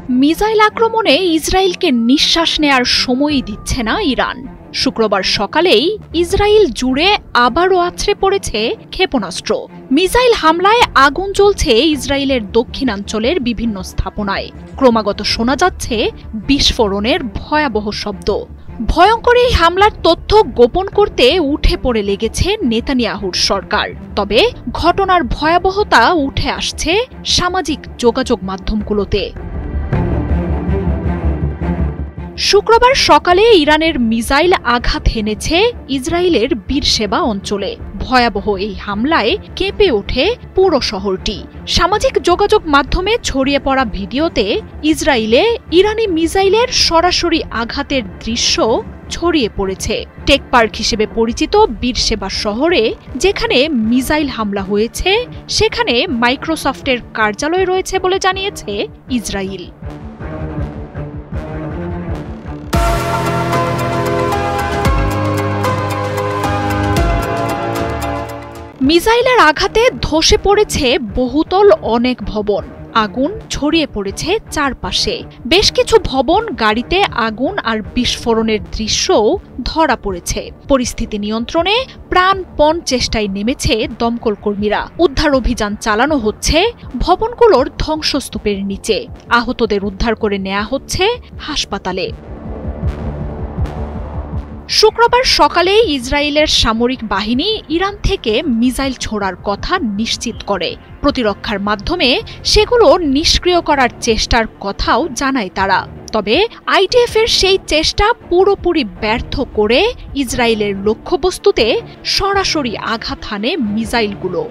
Missile আক্রমণে ইসরায়েলকে নিঃশ্বাস নেয়ার সময়ই দিচ্ছে না ইরান। শুক্রবার সকালেই ইসরায়েল জুড়ে আবারও আছড়ে পড়েছে ক্ষেপণাস্ত্র। মিসাইল হামলায় আগুন জ্বলছে ইসরায়েলের দক্ষিণাঞ্চলের বিভিন্ন স্থাপনায়। ক্রমাগত শোনা যাচ্ছে বিস্ফোরণের ভয়াবহ শব্দ। ভয়ঙ্কর এই হামলার তথ্য গোপন করতে উঠে পড়ে লেগেছে নেতানিয়াহুর সরকার। তবে ঘটনার ভয়াবহতা উঠে আসছে সামাজিক যোগাযোগ মাধ্যমগুলোতে। শুক্রবার সকালে ইরানের মিসাইল আঘাত হেনেছে ইসরায়েলের বীরশেবা অঞ্চলে। ভয়াবহ এই হামলায় কেঁপে ওঠে পুরো শহরটি। সামাজিক যোগাযোগ মাধ্যমে ছড়িয়ে পড়া ভিডিওতে ইসরায়েলে ইরানি মিসাইলের সরাসরি আঘাতের দৃশ্য ছড়িয়ে পড়েছে। টেক পার্ক হিসেবে পরিচিত বীরশেবা শহরে যেখানে মিসাইল হামলা হয়েছে, সেখানে মাইক্রোসফটের কার্যালয় রয়েছে বলে জানিয়েছে ইসরায়েল। মিসাইলের আঘাতে ধসে পড়েছে বহুতল অনেক ভবন। আগুন ছড়িয়ে পড়েছে চারপাশে। বেশ কিছু ভবন, গাড়িতে আগুন আর বিস্ফোরণের দৃশ্যও ধরা পড়েছে। পরিস্থিতি নিয়ন্ত্রণে প্রাণপণ চেষ্টায় নেমেছে দমকল কর্মীরা। উদ্ধার অভিযান চালানো হচ্ছে ভবনগুলোর ধ্বংসস্তূপের নিচে। আহতদের উদ্ধার করে নেওয়া হচ্ছে হাসপাতালে। শুক্রবার সকালে ইসরায়েলের সামরিক বাহিনী ইরান থেকে মিসাইল ছোড়ার কথা নিশ্চিত করে। প্রতিরক্ষার মাধ্যমে সেগুলো নিষ্ক্রিয় করার চেষ্টার কথাও জানায় তারা। তবে আইডিএফ এর সেই চেষ্টা পুরোপুরি ব্যর্থ করে ইসরায়েলের লক্ষ্যবস্তুতে সরাসরি আঘাত হানে মিসাইলগুলো।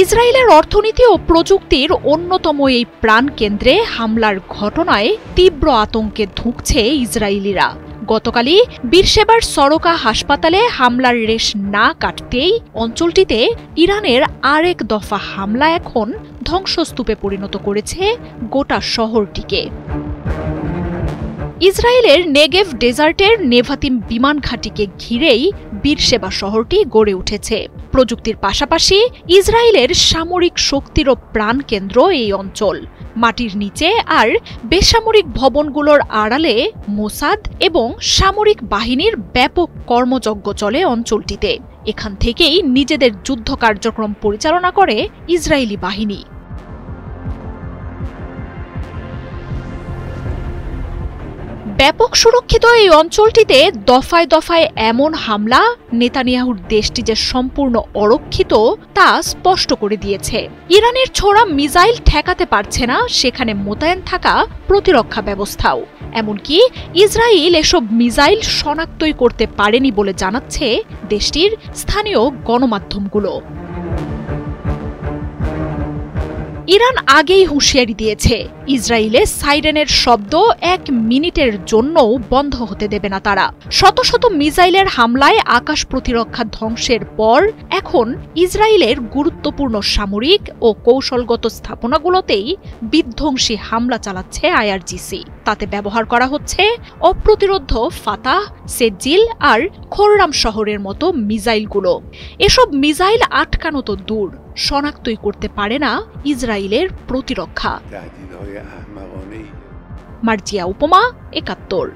ইসরায়েলের অর্থনীতি ও প্রযুক্তির অন্যতম এই প্রাণকেন্দ্রে হামলার ঘটনায় তীব্র আতঙ্কে ধুঁকছে ইসরায়েলিরা। গতকালই বীরশেবার সরকা হাসপাতালে হামলার রেশ না কাটতেই অঞ্চলটিতে ইরানের আরেক দফা হামলা এখন ধ্বংসস্তূপে পরিণত করেছে গোটা শহরটিকে। ইসরায়েলের নেগেভ ডেজার্টের নেভাতিম বিমান ঘাঁটিকে ঘিরেই বীরশেবা শহরটি গড়ে উঠেছে। প্রযুক্তির পাশাপাশি ইসরায়েলের সামরিক শক্তিরও প্রাণকেন্দ্র এই অঞ্চল। মাটির নিচে আর বেসামরিক ভবনগুলোর আড়ালে মোসাদ এবং সামরিক বাহিনীর ব্যাপক কর্মযজ্ঞ চলে অঞ্চলটিতে। এখান থেকেই নিজেদের যুদ্ধ কার্যক্রম পরিচালনা করে ইসরায়েলি বাহিনী। ব্যাপক সুরক্ষিত এই অঞ্চলটিতে দফায় দফায় এমন হামলা নেতানিয়াহুর দেশটি যে সম্পূর্ণ অরক্ষিত তা স্পষ্ট করে দিয়েছে। ইরানের ছোড়া মিসাইল ঠেকাতে পারছে না সেখানে মোতায়েন থাকা প্রতিরক্ষা ব্যবস্থাও। এমনকি ইসরায়েল এসব মিসাইল শনাক্তই করতে পারেনি বলে জানাচ্ছে দেশটির স্থানীয় গণমাধ্যমগুলো। ইরান আগেই হুঁশিয়ারি দিয়েছে, ইসরায়েলে সাইরেনের শব্দ 1 মিনিটের জন্যও বন্ধ হতে দেবে না তারা। শত শত মিসাইলের হামলায় আকাশ প্রতিরক্ষা ধ্বংসের পর এখন ইসরায়েলের গুরুত্বপূর্ণ সামরিক ও কৌশলগত স্থাপনাগুলোতেই বিধ্বংসী হামলা চালাচ্ছে আইআরজিসি। তাতে ব্যবহার করা হচ্ছে অপ্রতিরোধ্য ফাতাহ, সেজিল আর খোররাম শহরের মতো মিসাইলগুলো। এসব মিসাইল আটকানো তো দূর, শনাক্তই করতে পারে না ইসরায়েলের প্রতিরক্ষা। মার্জিয়া উপমা, ৭১।